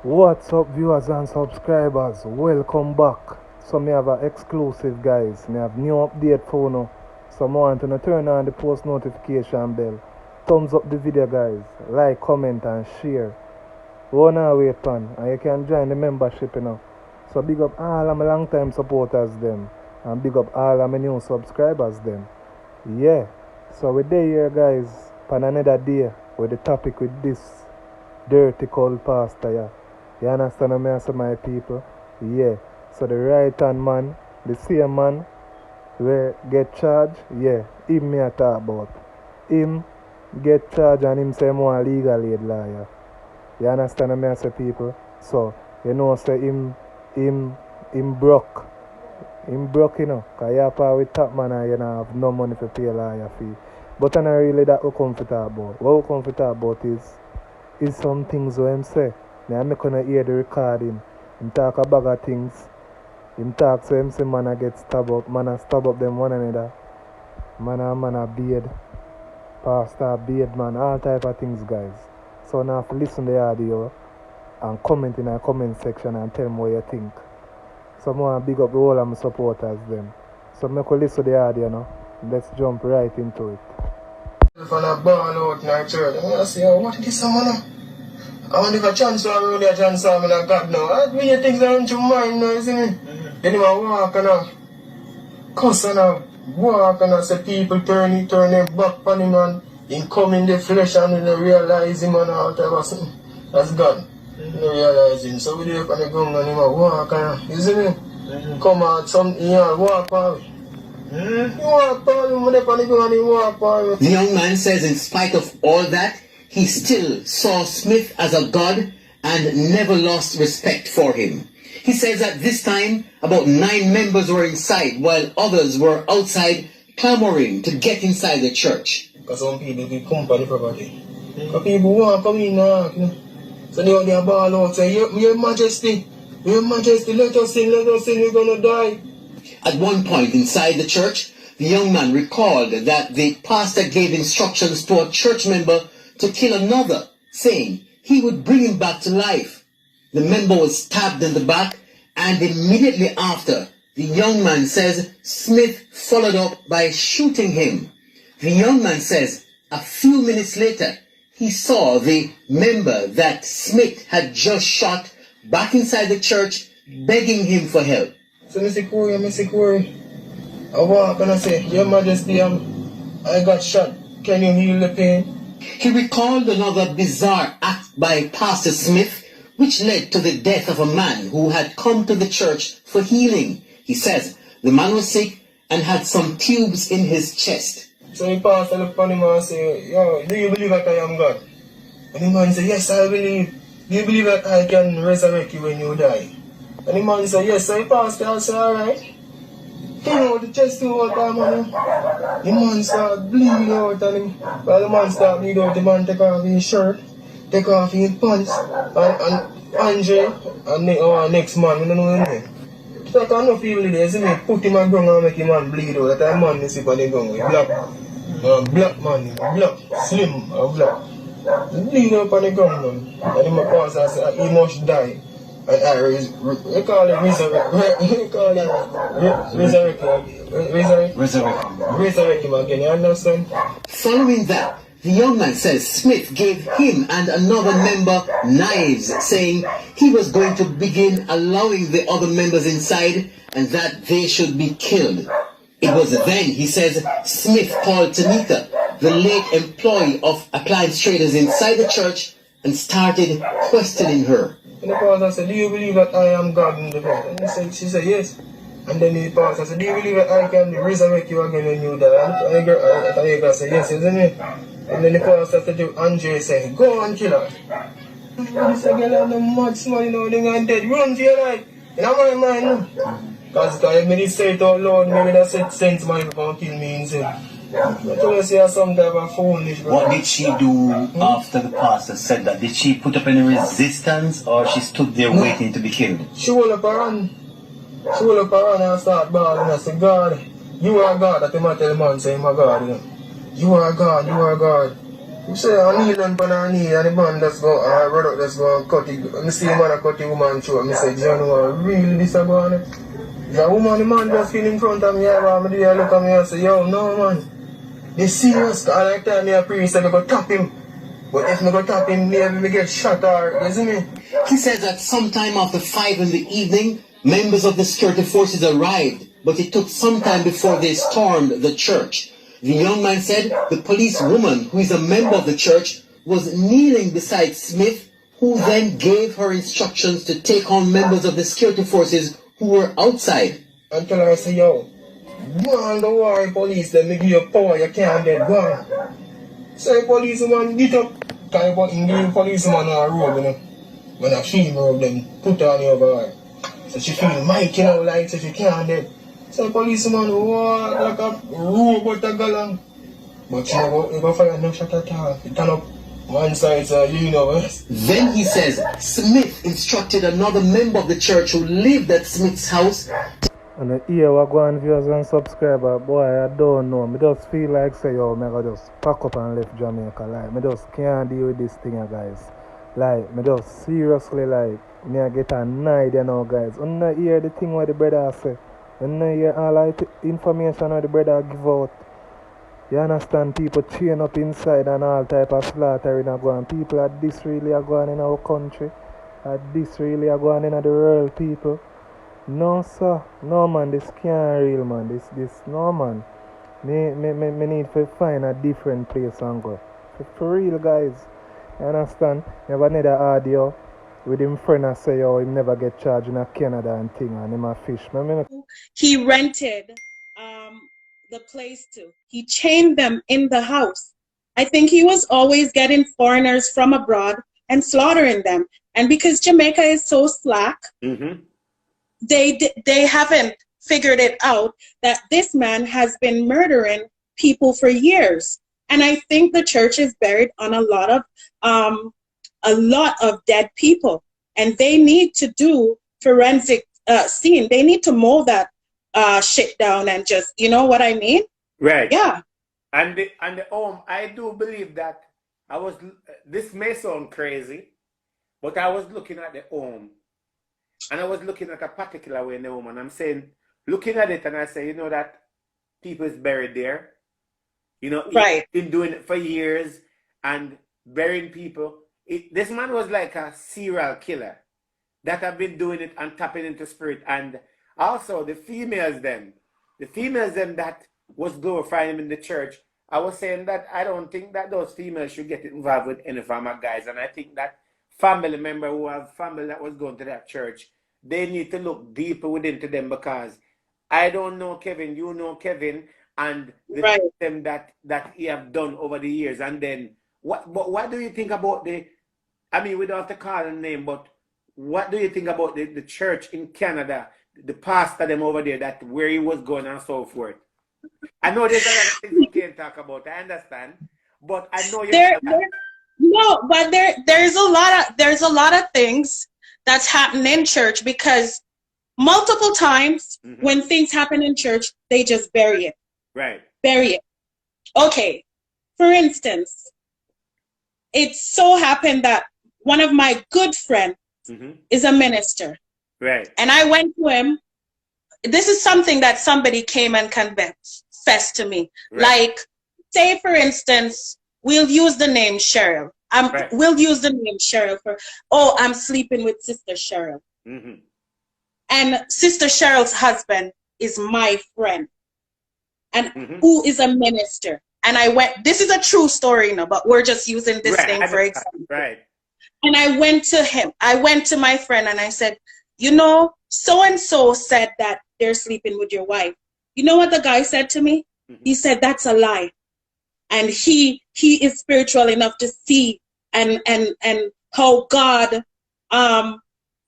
What's up, viewers and subscribers? Welcome back. So me have a exclusive, guys. Me have new update for you. So I want to turn on the post notification bell. Thumbs up the video, guys. Like, comment and share. Wanna wait pan, and you can join the membership, So big up all of my long time supporters them, and big up all of my new subscribers them. Yeah. So we're there here, guys, for another day with the topic with this dirty cold pastor, yeah. You understand what I say, my people? Yeah. So the right hand man, the same man, where get charged, yeah, him me a talk about. Him get charged and him say more legal aid lawyer. You understand what I say, people? So, you know, say him broke. Him broke, because you are with top man and you don't have no money to pay a lawyer fee. But I'm not really that we come to talk about. What we come to talk about is some things what him say. Now I'm gonna hear the recording. Him talk a bag of things. Him talk so him say man a get stabbed up. Man a stab up them one another. Man a beard. Pastor beard man. All type of things, guys. So now if you listen to the audio and comment in the comment section and tell me what you think. So I want to big up the whole of my supporters them. So make you listen to the audio now. Let's jump right into it. If I ball out in our church, I'm going to say, what is this, man? I want to give a chance to really a chance to me like God now. I really things are in your mind now, isn't it? Then you walk and cuss and walk and say people turn their back on him and he come in the flesh and they realize him and all type of something. That's God. They realize him. So we do it on the ground and him walk and, isn't it? Come out, walk on. The young man says in spite of all that, he still saw Smith as a god and never lost respect for him. He says that this time, about 9 members were inside while others were outside clamoring to get inside the church. Because some people get company property. Because people want to come in now. So they are ball out say, Your Majesty, let us in, we're going to die. At one point inside the church, the young man recalled that the pastor gave instructions to a church member to kill another, saying he would bring him back to life. The member was stabbed in the back, and immediately after, the young man says Smith followed up by shooting him. The young man says a few minutes later, he saw the member that Smith had just shot back inside the church, begging him for help. So Mr. Corey, I walk and I say, Your Majesty, I got shot. Can you heal the pain? He recalled another bizarre act by Pastor Smith, which led to the death of a man who had come to the church for healing. He says the man was sick and had some tubes in his chest. So the pastor looked upon him and say, Yo, do you believe that I am God? And the man said, Yes, I believe. Do you believe that I can resurrect you when you die? And the man said, Yes. So the pastor said, Alright. Came out the chest too all time, man. The man started bleeding out on him. While the man started bleeding out, the man take off his shirt, take off his pants, and Andre, and our next man, we don't know his name. So I can't know people there, see me, put him on the ground and make him man bleed out. That man is on the ground, black man, black, slim, black. Bleed out on the ground, man. And him pastor said, he must die. We call it resurrect him again, you understand? Following that, the young man says Smith gave him and another member knives, saying he was going to begin allowing the other members inside and that they should be killed. It was then, he says, Smith called Tanika, the late employee of appliance traders inside the church, and started questioning her. And the pastor said, Do you believe that I am God in the bed? And she said, Yes. And then the pastor said, Do you believe that I can resurrect you again when you die? And the girl said, Yes, isn't it? And then the pastor said to Andre, said, Go on, kill her. And he said, Girl, I'm the mad small, I'm dead. Run for your life. And I'm my mind, Because if I say it out loud, maybe that said sense my people kill me instead. What did she do after the pastor said that? Did she put up any resistance or she stood there waiting to be killed? She hold up her hand. And start bawling and say, God, you are God. That the man tell the man say, my God, You are God. You say I kneel on her knee and the man just go, brother just go and cut it. I see the man cut the woman throat. I say, do you know what really this about it? The woman, the man just feel in front of me, I look at me and say, yo, no man. This serious, all the time I pray, say I go tap him. But if I go tap him, maybe me get shot or, you see me? He says that sometime after 5 in the evening, members of the security forces arrived, but it took some time before they stormed the church. The young man said the policewoman, who is a member of the church, was kneeling beside Smith, who then gave her instructions to take on members of the security forces who were outside. Until her say, yo, go on the war police, then me give you power, you can't get gone. So the policeman get up, because you put in the policeman on a robe, you know. When a female them put her on over her. So she feel mighty, you know, like so she can't dead. So the policeman walk like a robot a galang. But you go fire no shot at all. He turn up one side, so you know. Then he says Smith instructed another member of the church who lived at Smith's house. And I hear what go on viewers and subscribers, boy, I don't know. I just feel like say, yo, I go just pack up and left Jamaica. Like, I just can't deal with this thing, guys. Like, I just seriously, like, I get an idea now, guys. When I hear the thing what the brother say, when I hear all the information what the brother give out, you understand, people chain up inside and all type of slaughtering are going. People are this really are going in our country. Are this really are going in the world, people. No, sir. No, man. This can't real, man. This, no, man. Me need to find a different place and go. For real, guys. You understand? You have another audio with him friend and say, yo, him never get charged in Canada and thing, and him a fish. He rented the place to. He chained them in the house. I think he was always getting foreigners from abroad and slaughtering them. And because Jamaica is so slack, they haven't figured it out that this man has been murdering people for years. And I think the church is buried on a lot of dead people, and they need to do forensic scene. They need to mow that shit down and just, you know what I mean? Right. Yeah. And the I do believe that this may sound crazy, but I was looking at the home, and I was looking at a particular way in the home, and I'm saying, looking at it, and I say, you know that people is buried there. You know, right. He's been doing it for years and burying people. This man was like a serial killer that have been doing it and tapping into spirit. And also the females them that was glorifying him in the church. I was saying that I don't think that those females should get involved with any farmer guys. And I think that family member who have family that was going to that church, they need to look deeper within to them, because I don't know Kevin, you know Kevin, and the right. system that he have done over the years. And then what do you think about we don't have to call the name, but what do you think about the church in Canada, the pastor them over there, that where he was going and so forth? I know there's a lot of things you can't talk about, I understand, but I know there's a lot of things that's happening in church, because multiple times when things happen in church, they just bury it. Right. Bury it. Okay. For instance, it so happened that one of my good friends is a minister. Right. And I went to him. This is something that somebody came and confessed to me. Right. Like, say, for instance, we'll use the name Cheryl. Right. We'll use the name Cheryl for, I'm sleeping with Sister Cheryl. And Sister Cheryl's husband is my friend, and who is a minister. And I went, this is a true story now, but we're just using this thing for example. Right. And I went to him. I went to my friend and I said, you know, so-and-so said that they're sleeping with your wife. You know what the guy said to me? He said, that's a lie. And he is spiritual enough to see and how God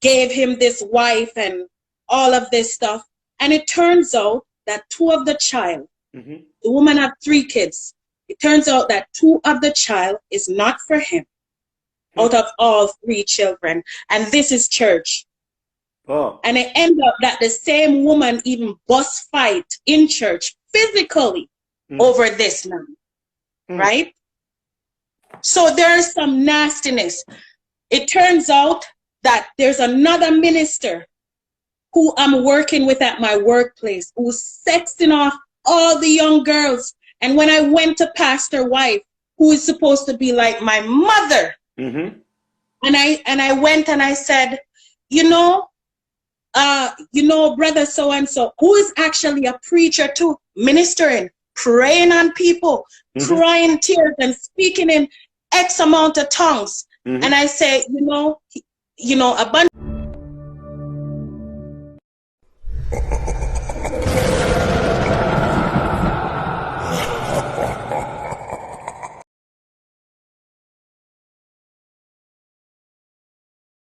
gave him this wife and all of this stuff. And it turns out that two of the child, the woman had 3 kids. It turns out that 2 of the child is not for him out of all 3 children. And this is church. Oh. And it ended up that the same woman even bust fight in church physically over this man. Right? So there is some nastiness. It turns out that there's another minister who I'm working with at my workplace who's sexting off all the young girls. And when I went to pastor wife, who is supposed to be like my mother, Mm-hmm. and I went and I said, you know, brother so and so, who is actually a preacher too, ministering, praying on people, crying tears and speaking in X amount of tongues. And I say, a bunch